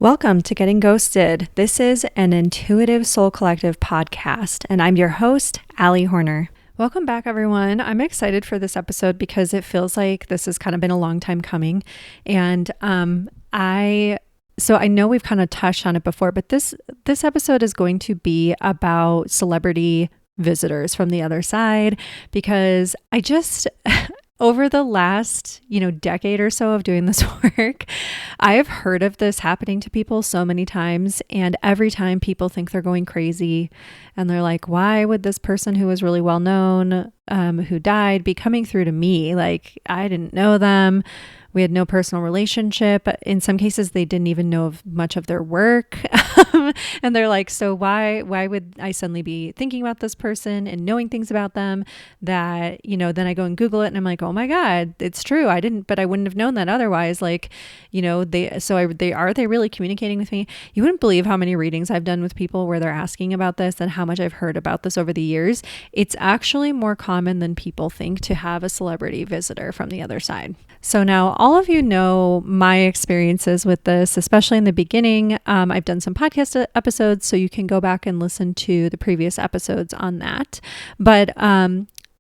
Welcome to Getting Ghosted. This is an Intuitive Soul Collective podcast, and I'm your host, Allie Horner. Welcome back, everyone. I'm excited for this episode because it feels like this has kind of been a long time coming. And I know we've kind of touched on it before, but this episode is going to be about celebrity visitors from the other side, because I just over the last, decade or so of doing this work, I have heard of this happening to people so many times. And every time people think they're going crazy and they're like, why would this person who was really well known, who died, be coming through to me? Like, I didn't know them. We had no personal relationship. In some cases, they didn't even know of much of their work. And they're like, so why would I suddenly be thinking about this person and knowing things about them that, then I go and Google it and I'm like, oh my God, it's true. But I wouldn't have known that otherwise. Like, are they really communicating with me? You wouldn't believe how many readings I've done with people where they're asking about this and how much I've heard about this over the years. It's actually more common than people think to have a celebrity visitor from the other side. So now all of you know my experiences with this, especially in the beginning. I've done some podcast episodes, so you can go back and listen to the previous episodes on that. But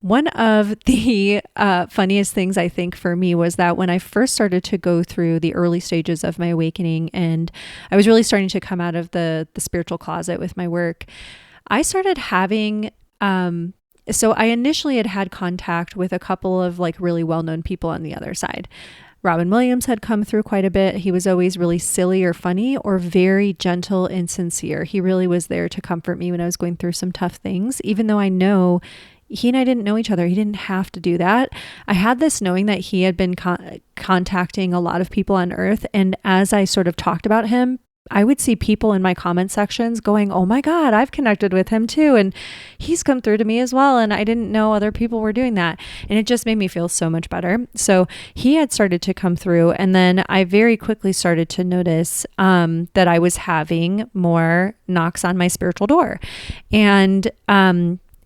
one of the funniest things I think for me was that when I first started to go through the early stages of my awakening and I was really starting to come out of the spiritual closet with my work, I started having so I initially had contact with a couple of like really well-known people on the other side. Robin Williams had come through quite a bit. He was always really silly or funny or very gentle and sincere. He really was there to comfort me when I was going through some tough things, even though I know he and I didn't know each other. He didn't have to do that. I had this knowing that he had been contacting a lot of people on Earth. And as I sort of talked about him, I would see people in my comment sections going, oh my God, I've connected with him too. And he's come through to me as well. And I didn't know other people were doing that. And it just made me feel so much better. So he had started to come through. And then I very quickly started to notice that I was having more knocks on my spiritual door. And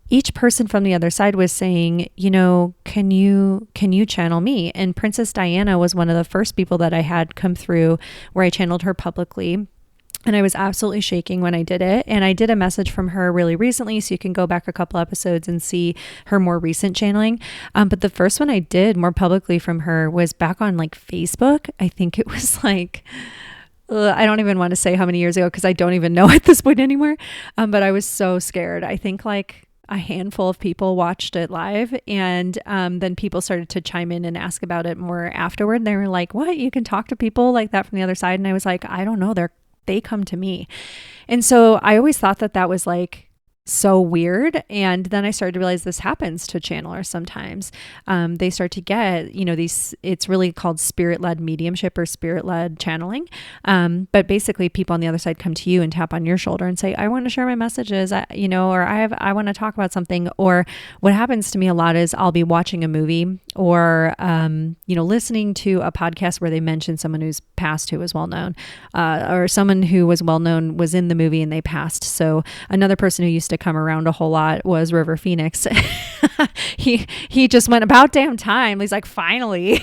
each person from the other side was saying, can you channel me? And Princess Diana was one of the first people that I had come through where I channeled her publicly. And I was absolutely shaking when I did it. And I did a message from her really recently, so you can go back a couple episodes and see her more recent channeling. But the first one I did more publicly from her was back on like Facebook. I think it was like, I don't even want to say how many years ago, because I don't even know at this point anymore. But I was so scared. I think like a handful of people watched it live, and then people started to chime in and ask about it more afterward. They were like, what? You can talk to people like that from the other side? And I was like, I don't know. They come to me. And so I always thought that was like so weird. And then I started to realize this happens to channelers sometimes. They start to get, it's really called spirit-led mediumship or spirit-led channeling. But basically people on the other side come to you and tap on your shoulder and say, I want to share my messages, or I want to talk about something. Or what happens to me a lot is I'll be watching a movie or, listening to a podcast where they mention someone who's passed who was well known, or someone who was well known was in the movie and they passed. So another person who used to come around a whole lot was River Phoenix. he just went about damn time. He's like, finally.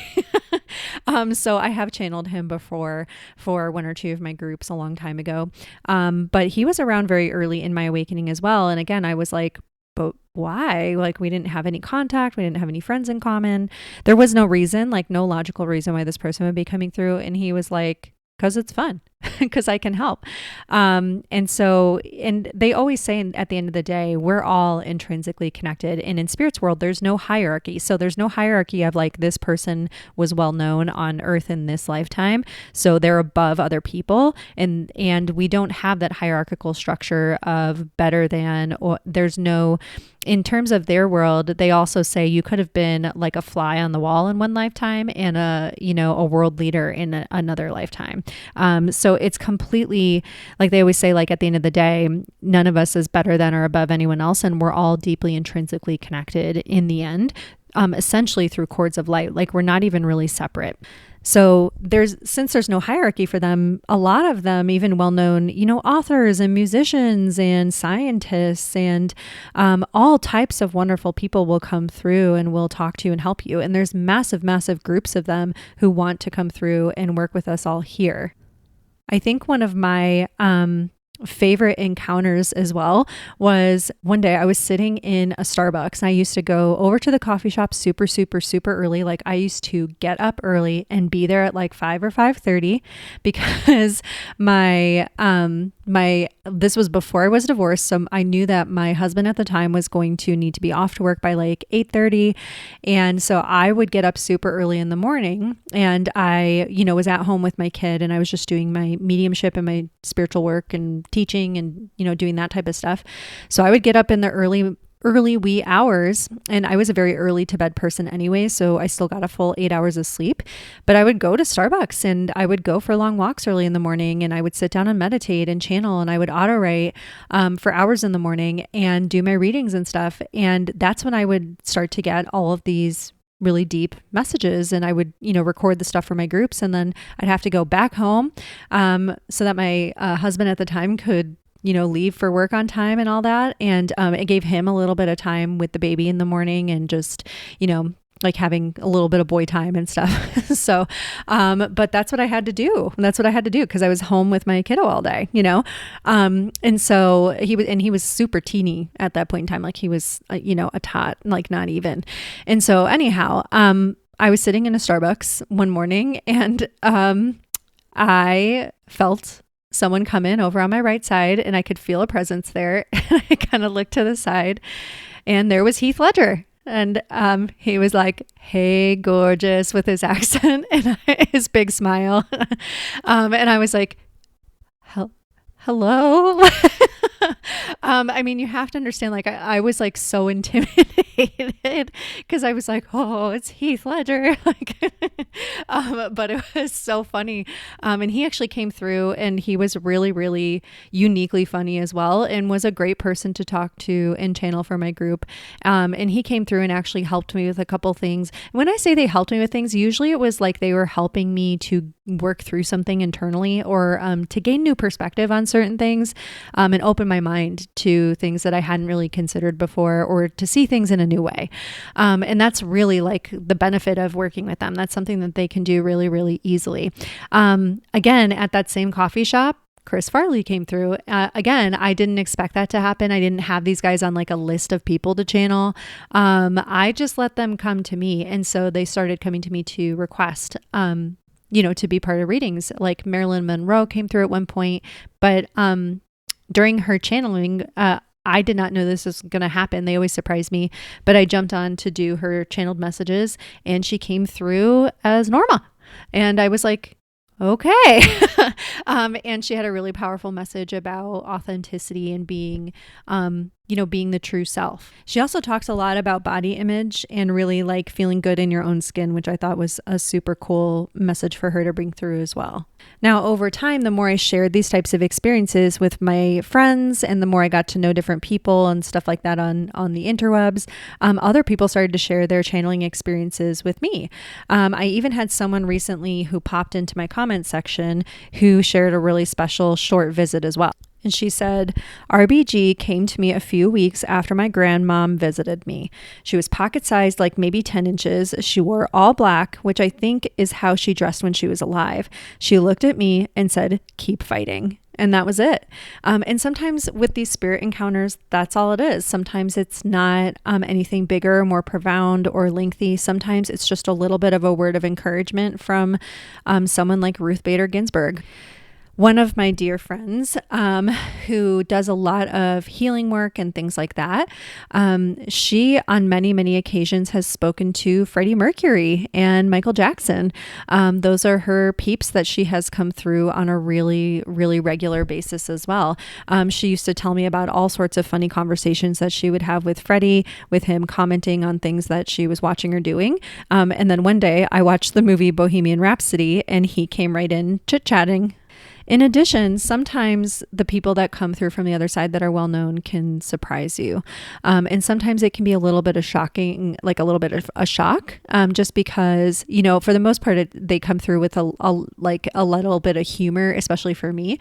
So I have channeled him before for one or two of my groups a long time ago. But he was around very early in my awakening as well. And again, I was like, but why? Like, we didn't have any contact. We didn't have any friends in common. There was no reason, like no logical reason why this person would be coming through. And he was like, because it's fun, because I can help. And they always say at the end of the day, we're all intrinsically connected. And in spirit's world, there's no hierarchy. So there's no hierarchy of like, this person was well known on Earth in this lifetime, so they're above other people. And we don't have that hierarchical structure of better than, or there's no, in terms of their world, they also say you could have been like a fly on the wall in one lifetime and a world leader in another lifetime. So it's completely, like they always say, like at the end of the day, none of us is better than or above anyone else. And we're all deeply intrinsically connected in the end, essentially through cords of light. Like we're not even really separate. So since there's no hierarchy for them, a lot of them, even well-known, authors and musicians and scientists and all types of wonderful people will come through and will talk to you and help you. And there's massive, massive groups of them who want to come through and work with us all here. I think one of my favorite encounters as well was one day I was sitting in a Starbucks, and I used to go over to the coffee shop super early. Like I used to get up early and be there at like 5 or 5:30 because this was before I was divorced, so I knew that my husband at the time was going to need to be off to work by like 8:30, and so I would get up super early in the morning, and I was at home with my kid, and I was just doing my mediumship and my spiritual work and teaching and doing that type of stuff. So I would get up in the early wee hours, and I was a very early to bed person anyway, so I still got a full 8 hours of sleep. But I would go to Starbucks, and I would go for long walks early in the morning, and I would sit down and meditate and channel, and I would auto write for hours in the morning and do my readings and stuff. And that's when I would start to get all of these really deep messages, and I would record the stuff for my groups, and then I'd have to go back home so that my husband at the time could leave for work on time and all that. And it gave him a little bit of time with the baby in the morning, and just like having a little bit of boy time and stuff. So but that's what I had to do. Because I was home with my kiddo all day, and so he was super teeny at that point in time. Like he was a tot, like not even. And so anyhow, I was sitting in a Starbucks one morning, and I felt someone come in over on my right side, and I could feel a presence there. And I kind of looked to the side, and there was Heath Ledger. And he was like, "Hey, gorgeous," with his accent and his big smile. And I was like, hello. I mean, you have to understand, like, I was like so intimidated because I was like, "Oh, it's Heath Ledger." Like, but it was so funny. And he actually came through, and he was really uniquely funny as well, and was a great person to talk to and channel for my group. And he came through and actually helped me with a couple things. When I say they helped me with things, usually it was like they were helping me to work through something internally, or to gain new perspective on certain things, and open my mind to things that I hadn't really considered before, or to see things in a new way. And that's really like the benefit of working with them. That's something that they can do really easily. Again, at that same coffee shop, Chris Farley came through. Again, I didn't expect that to happen. I didn't have these guys on like a list of people to channel. I just let them come to me. And so they started coming to me to request, to be part of readings. Like Marilyn Monroe came through at one point, but during her channeling, I did not know this was going to happen. They always surprise me, but I jumped on to do her channeled messages, and she came through as Norma. And I was like, okay. And she had a really powerful message about authenticity and being, being the true self. She also talks a lot about body image and really like feeling good in your own skin, which I thought was a super cool message for her to bring through as well. Now, over time, the more I shared these types of experiences with my friends, and the more I got to know different people and stuff like that on the interwebs, other people started to share their channeling experiences with me. I even had someone recently who popped into my comment section who shared a really special short visit as well. And she said, "RBG came to me a few weeks after my grandmom visited me. She was pocket-sized, like maybe 10 inches. She wore all black, which I think is how she dressed when she was alive. She looked at me and said, 'Keep fighting.'" And that was it. And sometimes with these spirit encounters, that's all it is. Sometimes it's not anything bigger, more profound, or lengthy. Sometimes it's just a little bit of a word of encouragement from someone like Ruth Bader Ginsburg. One of my dear friends who does a lot of healing work and things like that, she on many occasions has spoken to Freddie Mercury and Michael Jackson. Those are her peeps that she has come through on a really regular basis as well. She used to tell me about all sorts of funny conversations that she would have with Freddie, with him commenting on things that she was watching or doing. And then one day I watched the movie Bohemian Rhapsody, and he came right in chit-chatting. In addition, sometimes the people that come through from the other side that are well known can surprise you. And sometimes it can be a little bit of shocking, like a little bit of a shock, just because, for the most part, they come through with a little bit of humor, especially for me.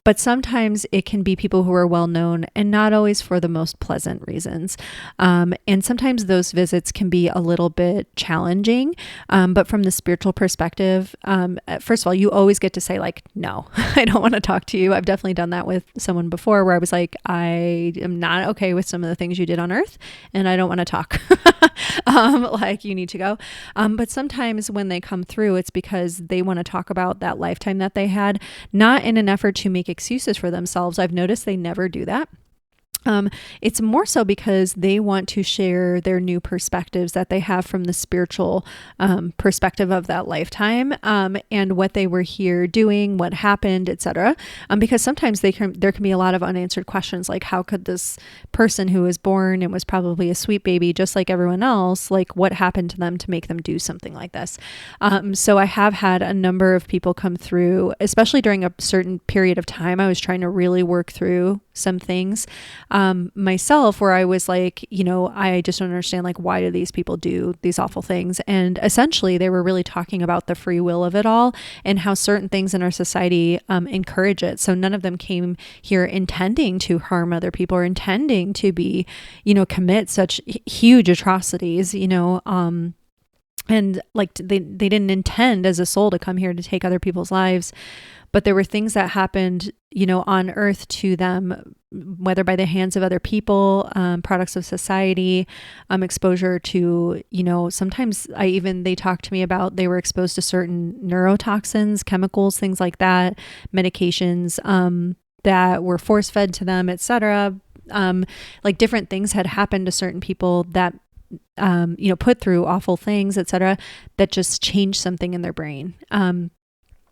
But sometimes it can be people who are well known and not always for the most pleasant reasons. And sometimes those visits can be a little bit challenging. But from the spiritual perspective, first of all, you always get to say like, no, I don't want to talk to you. I've definitely done that with someone before where I was like, I am not okay with some of the things you did on earth and I don't want to talk. Like you need to go. But sometimes when they come through, it's because they want to talk about that lifetime that they had, not in an effort to make excuses for themselves. I've noticed they never do that. It's more so because they want to share their new perspectives that they have from the spiritual perspective of that lifetime, and what they were here doing, what happened, etc. Because sometimes there can be a lot of unanswered questions, like how could this person who was born and was probably a sweet baby, just like everyone else, like what happened to them to make them do something like this? So I have had a number of people come through, especially during a certain period of time. I was trying to really work through some things myself, where I was like, I just don't understand, like, why do these people do these awful things? And essentially they were really talking about the free will of it all and how certain things in our society encourage it. So none of them came here intending to harm other people or intending to be, commit such huge atrocities, and like they didn't intend as a soul to come here to take other people's lives. But there were things that happened, on earth to them, whether by the hands of other people, products of society, exposure to, sometimes they talked to me about they were exposed to certain neurotoxins, chemicals, things like that, medications that were force fed to them, etc. Like different things had happened to certain people that put through awful things, etc., that just changed something in their brain.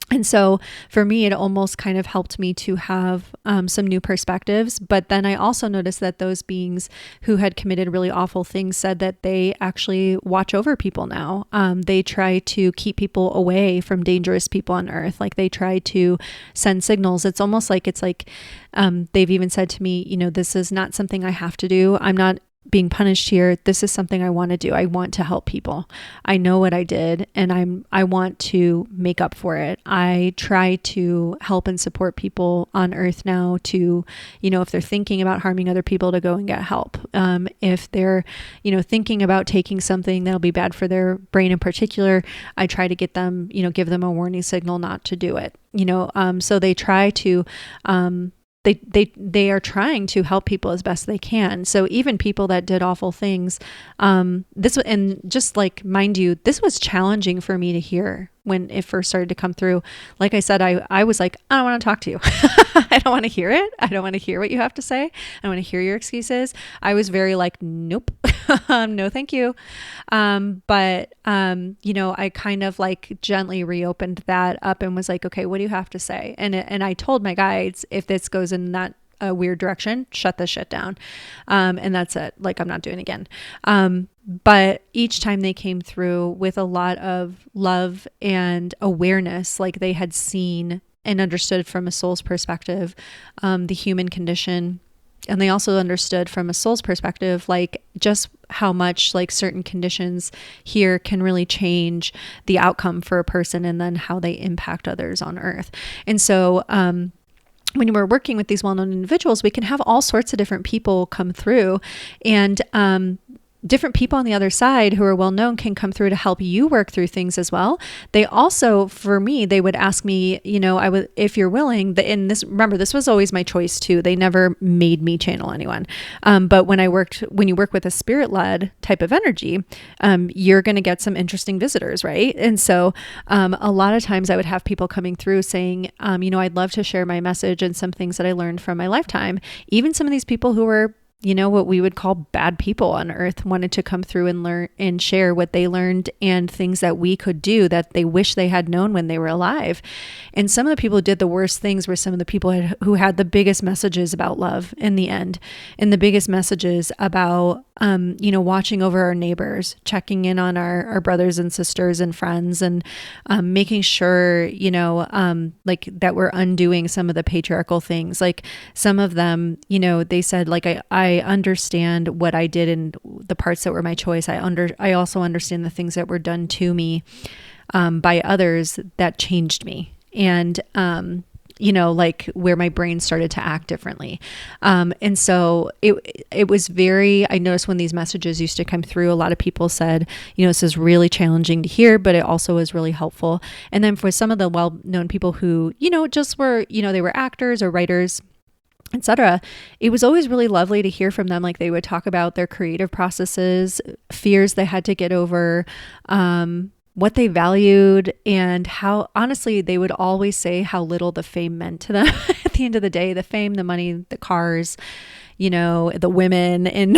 And so for me, it almost kind of helped me to have some new perspectives. But then I also noticed that those beings who had committed really awful things said that they actually watch over people now. They try to keep people away from dangerous people on earth. Like they try to send signals. It's almost like they've even said to me, this is not something I have to do. I'm not being punished here. This is something I want to do. I want to help people. I know what I did and I want to make up for it. I try to help and support people on earth now to, if they're thinking about harming other people, to go and get help. If they're, thinking about taking something that'll be bad for their brain in particular, I try to get them, give them a warning signal not to do it. So they try to, they are trying to help people as best they can. So even people that did awful things, and just like, mind you, this was challenging for me to hear when it first started to come through. Like I said, I was like, I don't want to talk to you. I don't want to hear it. I don't want to hear what you have to say. I don't want to hear your excuses. I was very like, nope, no, thank you. But I kind of like gently reopened that up and was like, okay, what do you have to say? And I told my guides, if this goes in that a weird direction, shut this shit down. And that's it. Like, I'm not doing it again. But each time they came through with a lot of love and awareness, like they had seen and understood from a soul's perspective, the human condition. And they also understood from a soul's perspective, like just how much like certain conditions here can really change the outcome for a person and then how they impact others on earth. And so, when we're working with these well-known individuals, we can have all sorts of different people come through, and different people on the other side who are well-known can come through to help you work through things as well. They also, for me, they would ask me, I would, if you're willing, and this, remember, this was always my choice too. They never made me channel anyone. But when you work with a spirit-led type of energy, you're going to get some interesting visitors, right? And so a lot of times I would have people coming through saying, I'd love to share my message and some things that I learned from my lifetime. Even some of these people who were what we would call bad people on earth wanted to come through and learn and share what they learned and things that we could do that they wish they had known when they were alive. And some of the people who did the worst things were some of the people who had the biggest messages about love in the end, and the biggest messages about, watching over our neighbors, checking in on our brothers and sisters and friends, and making sure, like that we're undoing some of the patriarchal things. Like some of them, they said, like, I understand what I did and the parts that were my choice. I also understand the things that were done to me by others that changed me. And like where my brain started to act differently. And so it was I noticed when these messages used to come through, a lot of people said, this is really challenging to hear, but it also is really helpful. And then for some of the well-known people who, just were, they were actors or writers, etc., it was always really lovely to hear from them. Like they would talk about their creative processes, fears they had to get over, what they valued, and how honestly they would always say how little the fame meant to them at the end of the day. The fame, the money, the cars, the women. In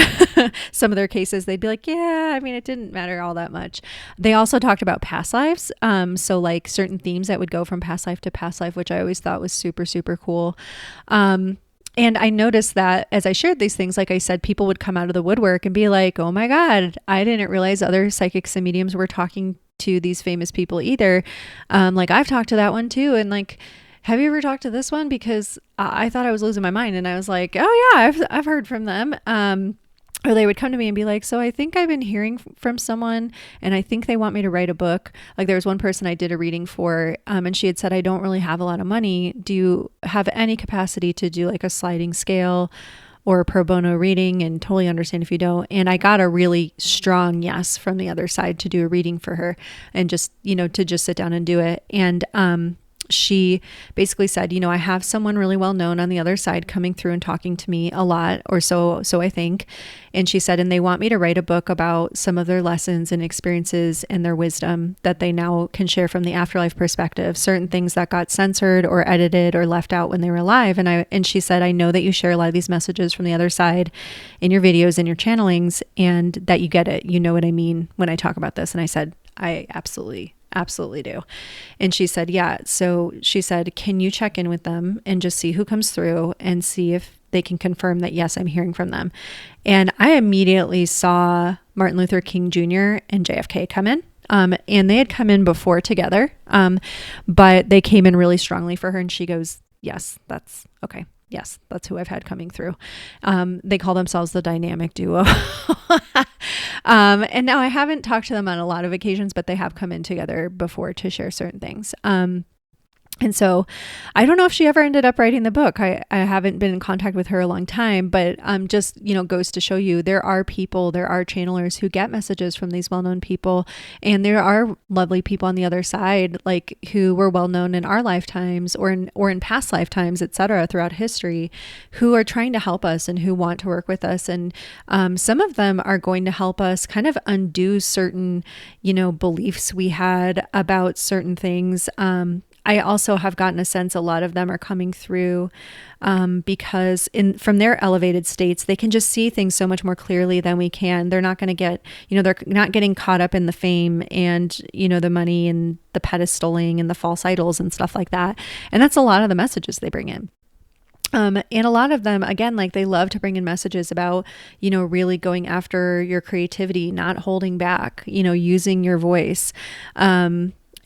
some of their cases, they'd be like, yeah, I mean, it didn't matter all that much. They also talked about past lives. So like certain themes that would go from past life to past life, which I always thought was super, super cool. And I noticed that as I shared these things, like I said, people would come out of the woodwork and be like, oh my God, I didn't realize other psychics and mediums were talking to these famous people either. Like I've talked to that one too. And like, have you ever talked to this one? Because I thought I was losing my mind. And I was like, oh yeah, I've heard from them. Or they would come to me and be like, so I think I've been hearing from someone and I think they want me to write a book. Like there was one person I did a reading for, and she had said, I don't really have a lot of money. Do you have any capacity to do like a sliding scale or a pro bono reading? And totally understand if you don't. And I got a really strong yes from the other side to do a reading for her and just, to just sit down and do it. And, she basically said, I have someone really well known on the other side coming through and talking to me a lot, or so I think. And she said, and they want me to write a book about some of their lessons and experiences and their wisdom that they now can share from the afterlife perspective, certain things that got censored or edited or left out when they were alive. And she said, I know that you share a lot of these messages from the other side in your videos and your channelings, and that you get it. You know what I mean when I talk about this. And I said, I absolutely do. And she said, yeah. So she said, can you check in with them and just see who comes through and see if they can confirm that, yes, I'm hearing from them. And I immediately saw Martin Luther King Jr. and JFK come in. And they had come in before together. But they came in really strongly for her. And she goes, yes, that's okay. Yes, that's who I've had coming through. They call themselves the dynamic duo. And now I haven't talked to them on a lot of occasions, but they have come in together before to share certain things. And so I don't know if she ever ended up writing the book. I haven't been in contact with her a long time, but just, goes to show you there are channelers who get messages from these well-known people. And there are lovely people on the other side, like who were well-known in our lifetimes or in past lifetimes, et cetera, throughout history, who are trying to help us and who want to work with us. And some of them are going to help us kind of undo certain, beliefs we had about certain things. I also have gotten a sense a lot of them are coming through because from their elevated states, they can just see things so much more clearly than we can. They're not going to get, they're not getting caught up in the fame and, the money and the pedestaling and the false idols and stuff like that. And that's a lot of the messages they bring in. And a lot of them, again, like they love to bring in messages about, really going after your creativity, not holding back, using your voice.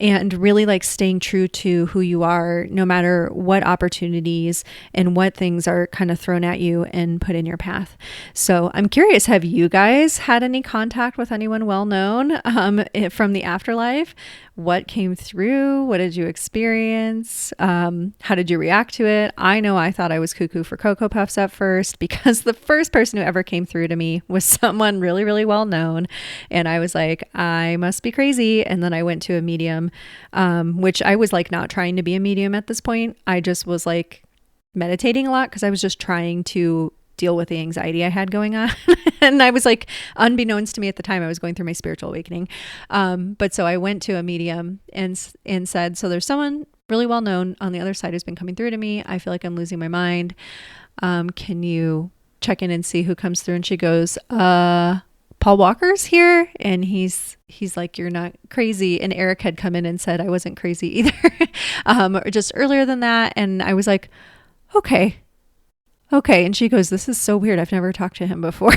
And really like staying true to who you are, no matter what opportunities and what things are kind of thrown at you and put in your path. So I'm curious, have you guys had any contact with anyone well-known from the afterlife? What came through? What did you experience? How did you react to it? I know I thought I was cuckoo for Cocoa Puffs at first because the first person who ever came through to me was someone really, really well known. And I was like, I must be crazy. And then I went to a medium, which I was like not trying to be a medium at this point. I just was like meditating a lot because I was just trying to deal with the anxiety I had going on. And I was like, unbeknownst to me at the time, I was going through my spiritual awakening. But so I went to a medium and said, so there's someone really well known on the other side who's been coming through to me. I feel like I'm losing my mind. Can you check in and see who comes through? And she goes, Paul Walker's here. And he's like, you're not crazy. And Eric had come in and said I wasn't crazy either, just earlier than that. And I was like, okay. And she goes, this is so weird. I've never talked to him before.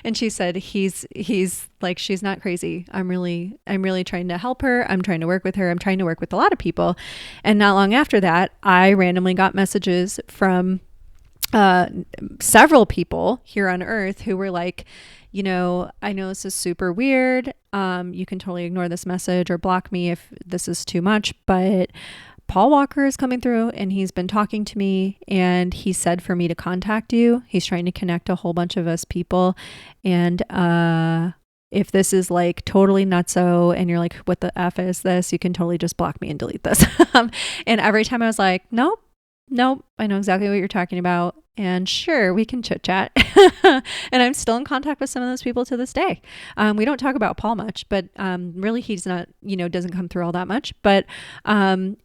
And she said, he's like, she's not crazy. I'm really trying to help her. I'm trying to work with her. I'm trying to work with a lot of people. And not long after that, I randomly got messages from several people here on Earth who were like, I know this is super weird. You can totally ignore this message or block me if this is too much, but Paul Walker is coming through and he's been talking to me and he said for me to contact you. He's trying to connect a whole bunch of us people. And if this is like totally nutso and you're like, what the F is this? You can totally just block me and delete this. And every time I was like, nope, I know exactly what you're talking about. And sure, we can chit chat. And I'm still in contact with some of those people to this day. We don't talk about Paul much, but really he's not, doesn't come through all that much. But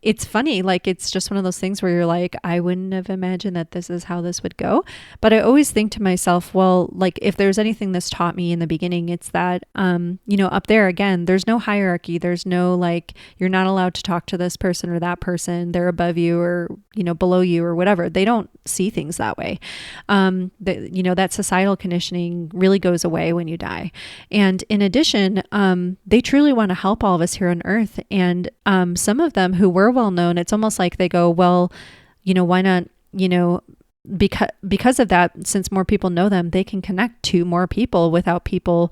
it's funny, like it's just one of those things where you're like, I wouldn't have imagined that this is how this would go. But I always think to myself, well, like if there's anything this taught me in the beginning, it's that, up there again, there's no hierarchy. There's no like, you're not allowed to talk to this person or that person. They're above you or, below you or whatever. They don't see things that way. That societal conditioning really goes away when you die. And in addition, they truly want to help all of us here on earth. And some of them who were well known, it's almost like they go, well, why not, because of that, since more people know them, they can connect to more people without people,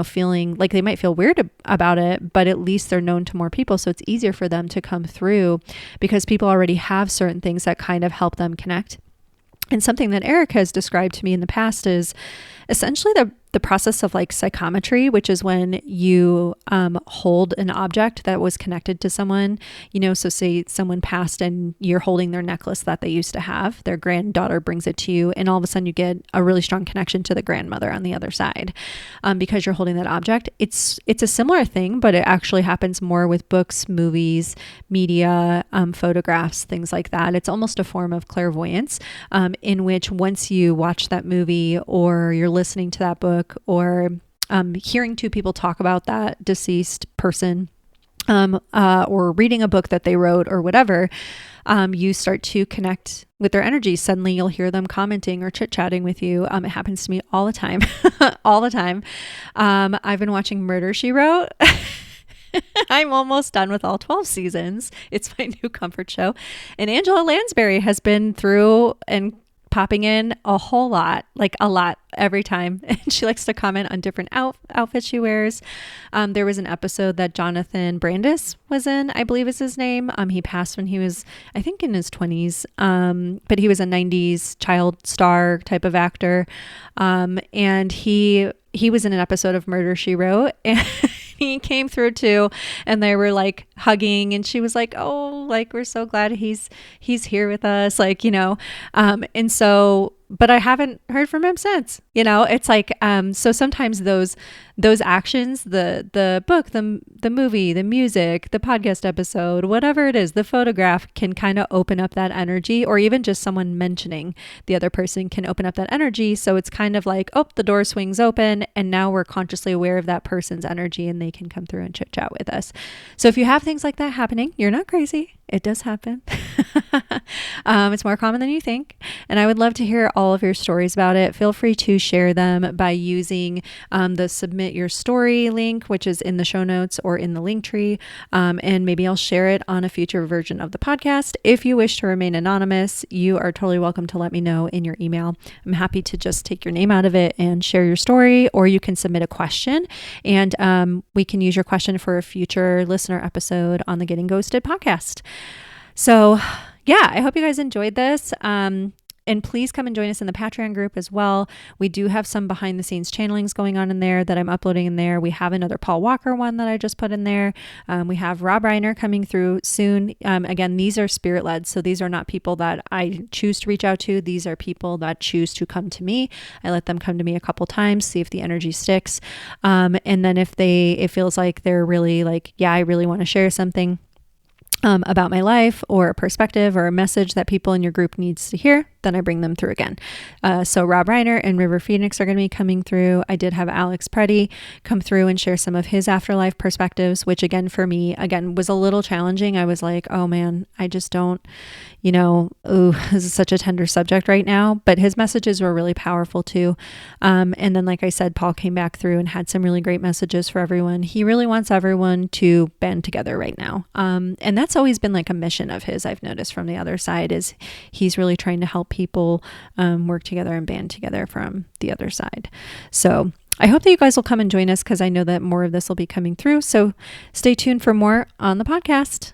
feeling like they might feel weird about it, but at least they're known to more people. So it's easier for them to come through because people already have certain things that kind of help them connect. And something that Eric has described to me in the past is essentially the process of like psychometry, which is when you hold an object that was connected to someone, so say someone passed and you're holding their necklace that they used to have, their granddaughter brings it to you, and all of a sudden you get a really strong connection to the grandmother on the other side because you're holding that object. It's a similar thing, but it actually happens more with books, movies, media, photographs, things like that. It's almost a form of clairvoyance in which once you watch that movie or you're listening to that book or hearing two people talk about that deceased person or reading a book that they wrote or whatever, you start to connect with their energy. Suddenly you'll hear them commenting or chit-chatting with you. It happens to me all the time. All the time. I've been watching Murder, She Wrote. I'm almost done with all 12 seasons. It's my new comfort show. And Angela Lansbury has been through and popping in a whole lot, like a lot every time. And she likes to comment on different outfits she wears. There was an episode that Jonathan Brandis was in, I believe is his name. He passed when he was, I think, in his 20s. But he was a 90s child star type of actor. And he was in an episode of Murder, She Wrote. And he came through too, and they were like hugging, and she was like, oh, like, we're so glad he's here with us. Like, and so, but I haven't heard from him since, it's like, so sometimes those actions, the book, the movie, the music, the podcast episode, whatever it is, the photograph can kind of open up that energy, or even just someone mentioning the other person can open up that energy. So it's kind of like, oh, the door swings open and now we're consciously aware of that person's energy and they can come through and chit chat with us. So if you have things like that happening, you're not crazy. It does happen. It's more common than you think. And I would love to hear all of your stories about it. Feel free to share them by using the submit your story link, which is in the show notes or in the link tree. And maybe I'll share it on a future version of the podcast. If you wish to remain anonymous, you are totally welcome to let me know in your email. I'm happy to just take your name out of it and share your story, or you can submit a question and we can use your question for a future listener episode on the Getting Ghosted podcast. So yeah, I hope you guys enjoyed this. And please come and join us in the Patreon group as well. We do have some behind the scenes channelings going on in there that I'm uploading in there. We have another Paul Walker one that I just put in there. We have Rob Reiner coming through soon. Again, these are spirit led. So these are not people that I choose to reach out to. These are people that choose to come to me. I let them come to me a couple times, see if the energy sticks. And then if it feels like they're really like, yeah, I really want to share something about my life or a perspective or a message that people in your group needs to hear, then I bring them through again. So Rob Reiner and River Phoenix are going to be coming through. I did have Alex Preddy come through and share some of his afterlife perspectives, which again, for me, was a little challenging. I was like, oh man, I just don't, this is such a tender subject right now, but his messages were really powerful too. And then, like I said, Paul came back through and had some really great messages for everyone. He really wants everyone to band together right now. And that's always been like a mission of his, I've noticed from the other side, is he's really trying to help people work together and band together from the other side. So I hope that you guys will come and join us, because I know that more of this will be coming through. So stay tuned for more on the podcast.